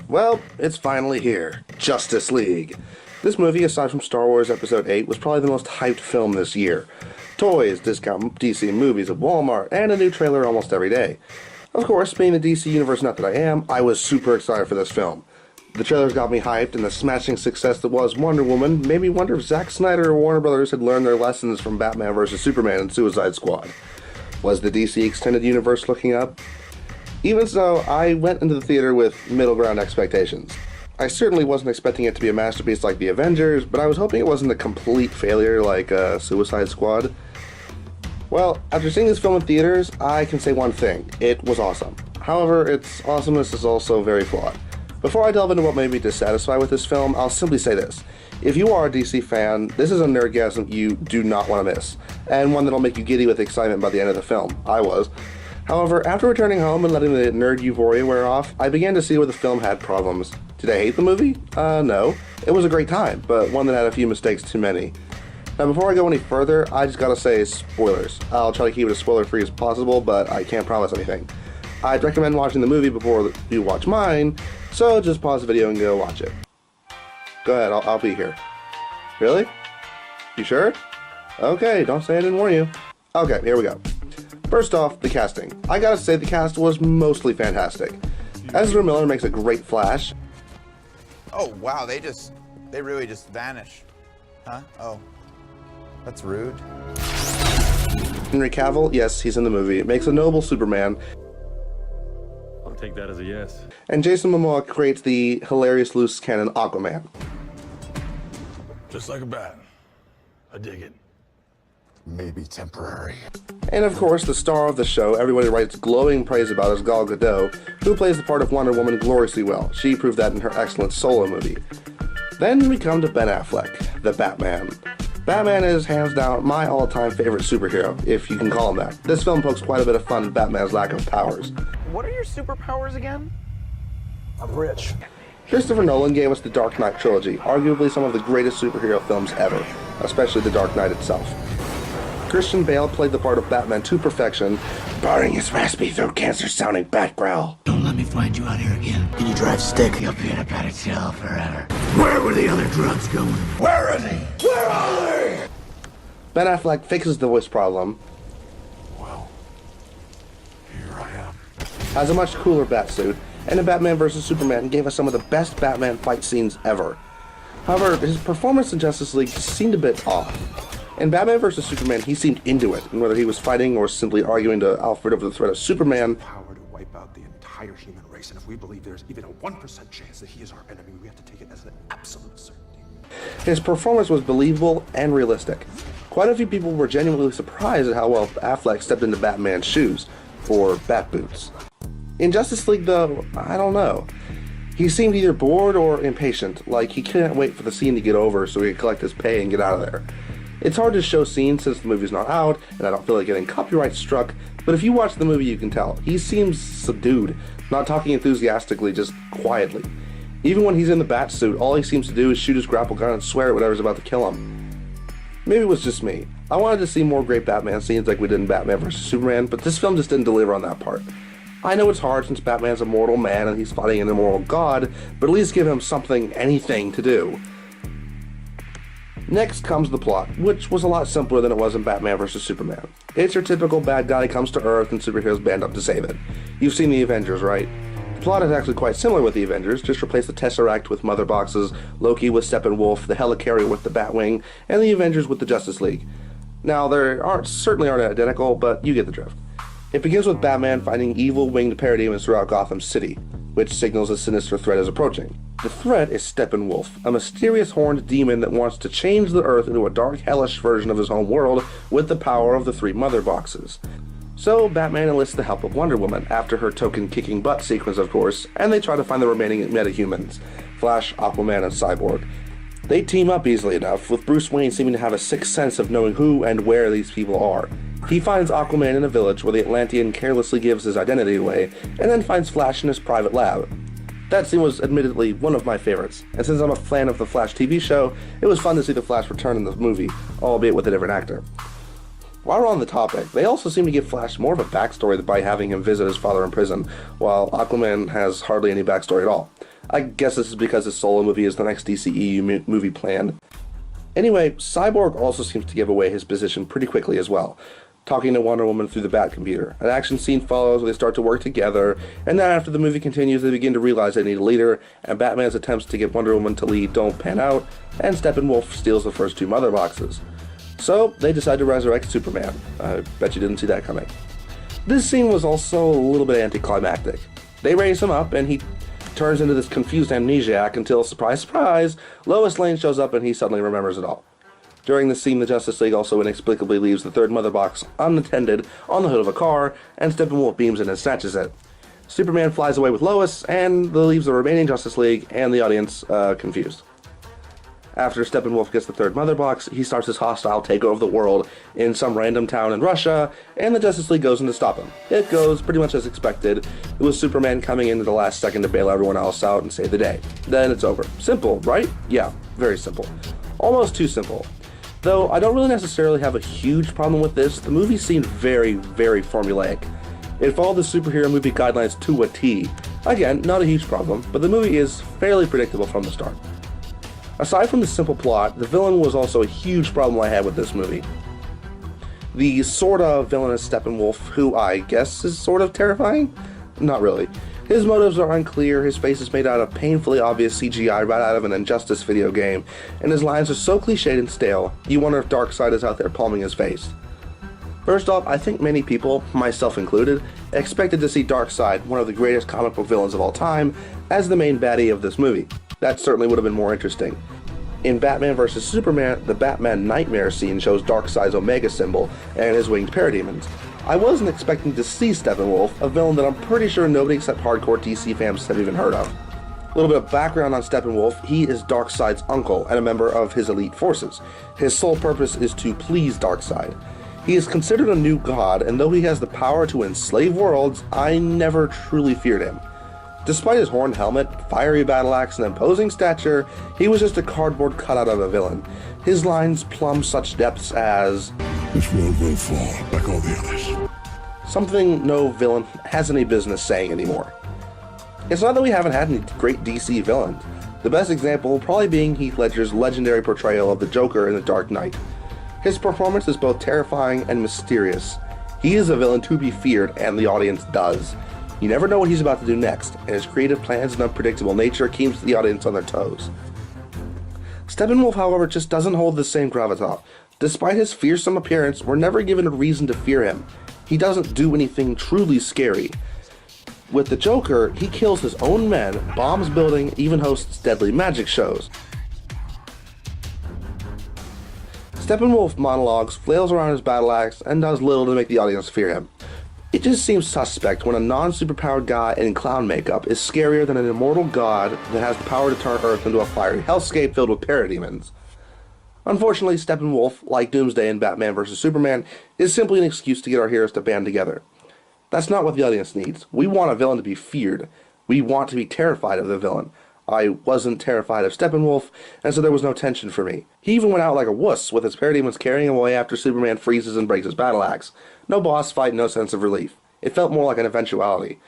Well, it's finally here. Justice League. This movie, aside from Star Wars Episode 8, was probably the most hyped film this year. Toys, discount DC movies at Walmart, and a new trailer almost every day. Of course, being the DC Universe nut that I am, I was super excited for this film. The trailers got me hyped, and the smashing success that was Wonder Woman made me wonder if Zack Snyder or Warner Brothers had learned their lessons from Batman vs. Superman and Suicide Squad. Was the DC Extended Universe looking up? Even so, I went into the theater with middle ground expectations. I certainly wasn't expecting it to be a masterpiece like The Avengers, but I was hoping it wasn't a complete failure like Suicide Squad. Well, after seeing this film in theaters, I can say one thing. It was awesome. However, its awesomeness is also very flawed. Before I delve into what made me dissatisfied with this film, I'll simply say this. If you are a DC fan, this is a nerdgasm you do not want to miss, and one that'll make you giddy with excitement by the end of the film. I was. However, after returning home and letting the nerd euphoria wear off, I began to see where the film had problems. Did I hate the movie? No. It was a great time, but one that had a few mistakes too many. Now, before I go any further, I just gotta say spoilers. I'll try to keep it as spoiler-free as possible, but I can't promise anything. I'd recommend watching the movie before you watch mine, so just pause the video and go watch it. Go ahead, I'll be here. Really? You sure? Okay, don't say I didn't warn you. Okay, here we go. First off, the casting. I gotta say the cast was mostly fantastic. Ezra Miller makes a great Flash. Oh wow, they really just vanish. Huh? Oh. That's rude. Henry Cavill, yes, he's in the movie, makes a noble Superman. I'll take that as a yes. And Jason Momoa creates the hilarious loose cannon Aquaman. Just like a bat. I dig it. Maybe temporary. And of course, the star of the show everybody writes glowing praise about is Gal Gadot, who plays the part of Wonder Woman gloriously well. She proved that in her excellent Solo movie. Then we come to Ben Affleck, the Batman. Batman is hands down my all-time favorite superhero, if you can call him that. This film pokes quite a bit of fun at Batman's lack of powers. What are your superpowers again? I'm rich. Christopher Nolan gave us the Dark Knight trilogy, arguably some of the greatest superhero films ever, especially The Dark Knight itself. Christian Bale played the part of Batman to perfection, barring his raspy throat cancer-sounding bat growl. Don't let me find you out here again. Can you drive stick? You'll be in a padded cell forever. Where were the other drugs going? Where is he? Where are they? Ben Affleck fixes the voice problem, Well, here I am. has a much cooler Batsuit, and in Batman vs. Superman gave us some of the best Batman fight scenes ever. However, his performance in Justice League seemed a bit off. In Batman vs. Superman, he seemed into it, and whether he was fighting or simply arguing to Alfred over the threat of Superman, Power to wipe out the entire human race, and if we believe there's even a 1% chance that he is our enemy, we have to take it as an absolute certainty. his performance was believable and realistic. Quite a few people were genuinely surprised at how well Affleck stepped into Batman's shoes, or bat boots. In Justice League, though, I don't know. He seemed either bored or impatient, like he couldn't wait for the scene to get over so he could collect his pay and get out of there. It's hard to show scenes since the movie's not out, and I don't feel like getting copyright struck, but if you watch the movie you can tell. He seems subdued, not talking enthusiastically, just quietly. Even when he's in the bat suit, all he seems to do is shoot his grapple gun and swear at whatever's about to kill him. Maybe it was just me. I wanted to see more great Batman scenes like we did in Batman vs. Superman, but this film just didn't deliver on that part. I know it's hard since Batman's a mortal man and he's fighting an immortal god, but at least give him something, anything to do. Next comes the plot, which was a lot simpler than it was in Batman vs. Superman. It's your typical bad guy comes to Earth and superheroes band up to save it. You've seen the Avengers, right? The plot is actually quite similar with the Avengers, just replace the Tesseract with Mother Boxes, Loki with Steppenwolf, the Helicarrier with the Batwing, and the Avengers with the Justice League. Now, certainly aren't identical, but you get the drift. It begins with Batman finding evil winged parademons throughout Gotham City, which signals a sinister threat is approaching. The threat is Steppenwolf, a mysterious horned demon that wants to change the Earth into a dark, hellish version of his home world with the power of the 3 Mother Boxes. So Batman enlists the help of Wonder Woman, after her token kicking butt sequence of course, and they try to find the remaining metahumans, Flash, Aquaman, and Cyborg. They team up easily enough, with Bruce Wayne seeming to have a sixth sense of knowing who and where these people are. He finds Aquaman in a village where the Atlantean carelessly gives his identity away, and then finds Flash in his private lab. That scene was admittedly one of my favorites, and since I'm a fan of the Flash TV show, it was fun to see the Flash return in the movie, albeit with a different actor. While we're on the topic, they also seem to give Flash more of a backstory by having him visit his father in prison, while Aquaman has hardly any backstory at all. I guess this is because his solo movie is the next DCEU movie planned. Anyway, Cyborg also seems to give away his position pretty quickly as well, talking to Wonder Woman through the Batcomputer. An action scene follows where they start to work together, and then after the movie continues, they begin to realize they need a leader, and Batman's attempts to get Wonder Woman to lead don't pan out, and Steppenwolf steals the first 2 mother boxes. So, they decide to resurrect Superman. I bet you didn't see that coming. This scene was also a little bit anticlimactic. They raise him up, and he turns into this confused amnesiac until, surprise, surprise, Lois Lane shows up and he suddenly remembers it all. During the scene, the Justice League also inexplicably leaves the 3rd mother box unattended on the hood of a car, and Steppenwolf beams in and snatches it. Superman flies away with Lois, and leaves the remaining Justice League and the audience confused. After Steppenwolf gets the 3rd mother box, he starts his hostile takeover of the world in some random town in Russia, and the Justice League goes in to stop him. It goes pretty much as expected, with Superman coming in at the last second to bail everyone else out and save the day. Then it's over. Simple, right? Yeah, very simple. Almost too simple. Though I don't really necessarily have a huge problem with this, the movie seemed very, very formulaic. It followed the superhero movie guidelines to a T. Again, not a huge problem, but the movie is fairly predictable from the start. Aside from the simple plot, the villain was also a huge problem I had with this movie. The sorta villainous Steppenwolf, who I guess is sort of terrifying? Not really. His motives are unclear, his face is made out of painfully obvious CGI right out of an Injustice video game, and his lines are so cliched and stale, you wonder if Darkseid is out there palming his face. First off, I think many people, myself included, expected to see Darkseid, one of the greatest comic book villains of all time, as the main baddie of this movie. That certainly would have been more interesting. In Batman vs. Superman, the Batman Nightmare scene shows Darkseid's Omega symbol and his winged parademons. I wasn't expecting to see Steppenwolf, a villain that I'm pretty sure nobody except hardcore DC fans have even heard of. A little bit of background on Steppenwolf: he is Darkseid's uncle and a member of his elite forces. His sole purpose is to please Darkseid. He is considered a new god, and though he has the power to enslave worlds, I never truly feared him. Despite his horned helmet, fiery battle axe, and imposing stature, he was just a cardboard cutout of a villain. His lines plumb such depths as, This world will fall like all the others. something no villain has any business saying anymore. It's not that we haven't had any great DC villains. The best example probably being Heath Ledger's legendary portrayal of the Joker in The Dark Knight. His performance is both terrifying and mysterious. He is a villain to be feared, and the audience does. You never know what he's about to do next, and his creative plans and unpredictable nature keeps the audience on their toes. Steppenwolf, however, just doesn't hold the same gravitas. Despite his fearsome appearance, we're never given a reason to fear him. He doesn't do anything truly scary. With the Joker, he kills his own men, bombs buildings, even hosts deadly magic shows. Steppenwolf monologues, flails around his battle axe, and does little to make the audience fear him. It just seems suspect when a non-superpowered guy in clown makeup is scarier than an immortal god that has the power to turn Earth into a fiery hellscape filled with parademons. Unfortunately, Steppenwolf, like Doomsday in Batman vs. Superman, is simply an excuse to get our heroes to band together. That's not what the audience needs. We want a villain to be feared. We want to be terrified of the villain. I wasn't terrified of Steppenwolf, and so there was no tension for me. He even went out like a wuss, with his parademons carrying him away after Superman freezes and breaks his battle axe. No boss fight, no sense of relief. It felt more like an eventuality.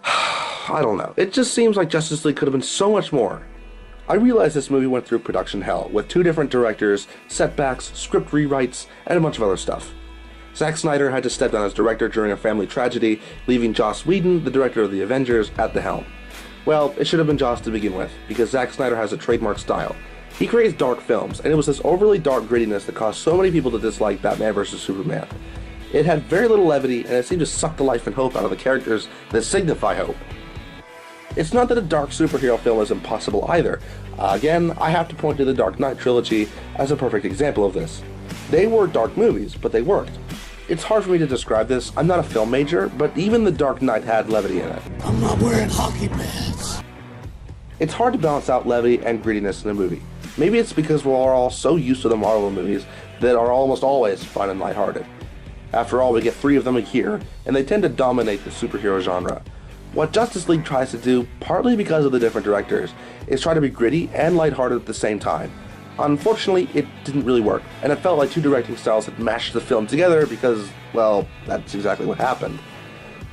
I don't know. It just seems like Justice League could have been so much more. I realize this movie went through production hell, with 2 different directors, setbacks, script rewrites, and a bunch of other stuff. Zack Snyder had to step down as director during a family tragedy, leaving Joss Whedon, the director of The Avengers, at the helm. Well, it should have been Joss to begin with, because Zack Snyder has a trademark style. He creates dark films, and it was this overly dark grittiness that caused so many people to dislike Batman vs. Superman. It had very little levity, and it seemed to suck the life and hope out of the characters that signify hope. It's not that a dark superhero film is impossible either. Again, I have to point to the Dark Knight trilogy as a perfect example of this. They were dark movies, but they worked. It's hard for me to describe this. I'm not a film major, but even The Dark Knight had levity in it. I'm not wearing hockey pads. It's hard to balance out levity and grittiness in a movie. Maybe it's because we're all so used to the Marvel movies that are almost always fun and lighthearted. After all, we get 3 of them a year, and they tend to dominate the superhero genre. What Justice League tries to do, partly because of the different directors, is try to be gritty and lighthearted at the same time. Unfortunately, it didn't really work, and it felt like 2 directing styles had mashed the film together because, well, that's exactly what happened.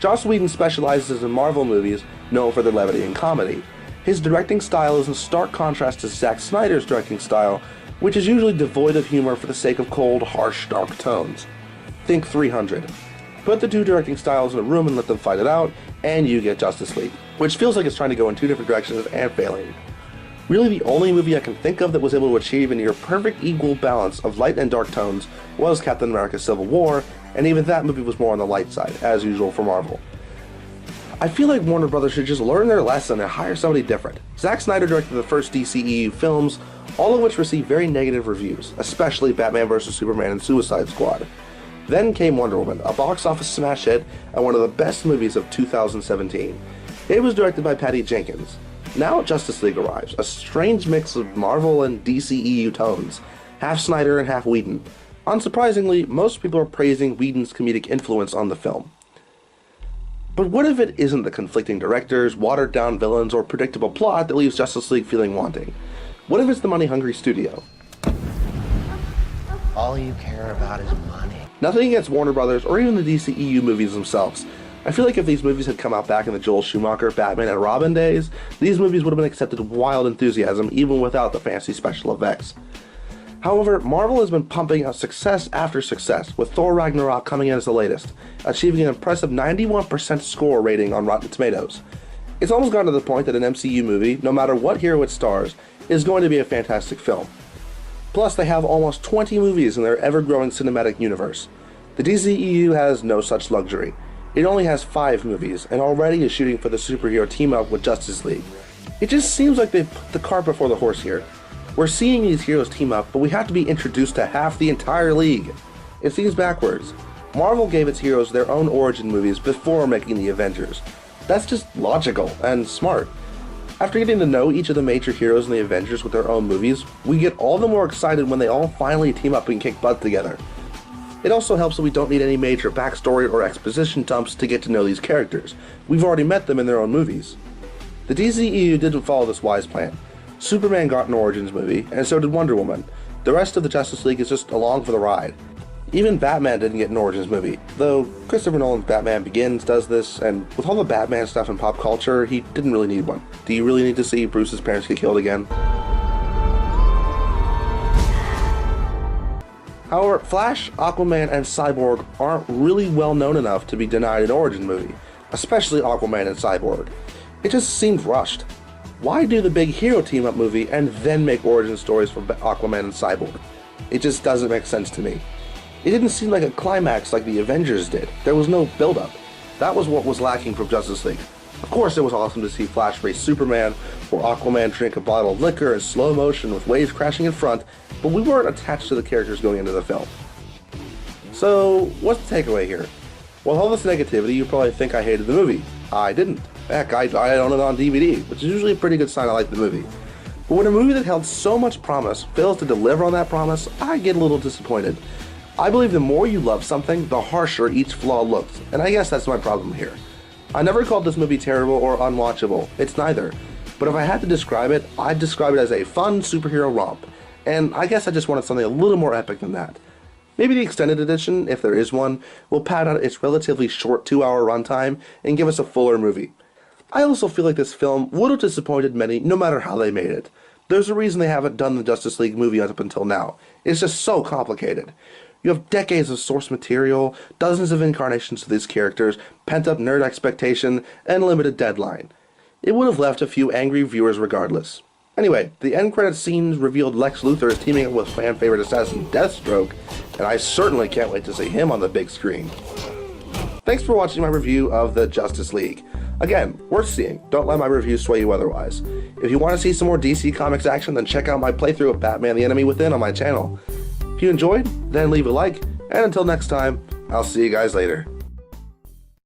Joss Whedon specializes in Marvel movies known for their levity and comedy. His directing style is in stark contrast to Zack Snyder's directing style, which is usually devoid of humor for the sake of cold, harsh, dark tones. Think 300. Put the two directing styles in a room and let them fight it out, and you get Justice League, which feels like it's trying to go in two different directions and failing. Really, the only movie I can think of that was able to achieve a near perfect equal balance of light and dark tones was Captain America Civil War, and even that movie was more on the light side, as usual for Marvel. I feel like Warner Brothers should just learn their lesson and hire somebody different. Zack Snyder directed the first DCEU films, all of which received very negative reviews, especially Batman vs. Superman and Suicide Squad. Then came Wonder Woman, a box office smash hit and one of the best movies of 2017. It was directed by Patty Jenkins. Now Justice League arrives, a strange mix of Marvel and DCEU tones, half Snyder and half Whedon. Unsurprisingly, most people are praising Whedon's comedic influence on the film. But what if it isn't the conflicting directors, watered-down villains, or predictable plot that leaves Justice League feeling wanting? What if it's the money-hungry studio? All you care about is money. Nothing against Warner Brothers or even the DCEU movies themselves. I feel like if these movies had come out back in the Joel Schumacher, Batman, and Robin days, these movies would have been accepted with wild enthusiasm even without the fancy special effects. However, Marvel has been pumping out success after success, with Thor Ragnarok coming in as the latest, achieving an impressive 91% score rating on Rotten Tomatoes. It's almost gotten to the point that an MCU movie, no matter what hero it stars, is going to be a fantastic film. Plus, they have almost 20 movies in their ever-growing cinematic universe. The DCEU has no such luxury. It only has 5 movies, and already is shooting for the superhero team-up with Justice League. It just seems like they've put the cart before the horse here. We're seeing these heroes team up, but we have to be introduced to half the entire league. It seems backwards. Marvel gave its heroes their own origin movies before making the Avengers. That's just logical and smart. After getting to know each of the major heroes in the Avengers with their own movies, we get all the more excited when they all finally team up and kick butt together. It also helps that we don't need any major backstory or exposition dumps to get to know these characters. We've already met them in their own movies. The DCEU didn't follow this wise plan. Superman got an Origins movie, and so did Wonder Woman. The rest of the Justice League is just along for the ride. Even Batman didn't get an Origins movie, though Christopher Nolan's Batman Begins does this, and with all the Batman stuff in pop culture, he didn't really need one. Do you really need to see Bruce's parents get killed again? However, Flash, Aquaman, and Cyborg aren't really well known enough to be denied an origin movie, especially Aquaman and Cyborg. It just seems rushed. Why do the big hero team-up movie and then make origin stories for Aquaman and Cyborg? It just doesn't make sense to me. It didn't seem like a climax like the Avengers did. There was no build-up. That was what was lacking from Justice League. Of course, it was awesome to see Flash race Superman, or Aquaman drink a bottle of liquor in slow motion with waves crashing in front, but we weren't attached to the characters going into the film. So, what's the takeaway here? With all this negativity, you probably think I hated the movie. I didn't. Heck, I own it on DVD, which is usually a pretty good sign I like the movie. But when a movie that held so much promise fails to deliver on that promise, I get a little disappointed. I believe the more you love something, the harsher each flaw looks, and I guess that's my problem here. I never called this movie terrible or unwatchable. It's neither. But if I had to describe it, I'd describe it as a fun superhero romp. And I guess I just wanted something a little more epic than that. Maybe the extended edition, if there is one, will pad out its relatively short 2-hour runtime and give us a fuller movie. I also feel like this film would have disappointed many no matter how they made it. There's a reason they haven't done the Justice League movie up until now. It's just so complicated. You have decades of source material, dozens of incarnations of these characters, pent-up nerd expectation, and limited deadline. It would have left a few angry viewers regardless. Anyway, the end credits scenes revealed Lex Luthor is teaming up with fan-favorite assassin Deathstroke, and I certainly can't wait to see him on the big screen. Thanks for watching my review of the Justice League. Again, worth seeing. Don't let my reviews sway you otherwise. If you want to see some more DC Comics action, then check out my playthrough of Batman the Enemy Within on my channel. If you enjoyed, then leave a like, and until next time, I'll see you guys later.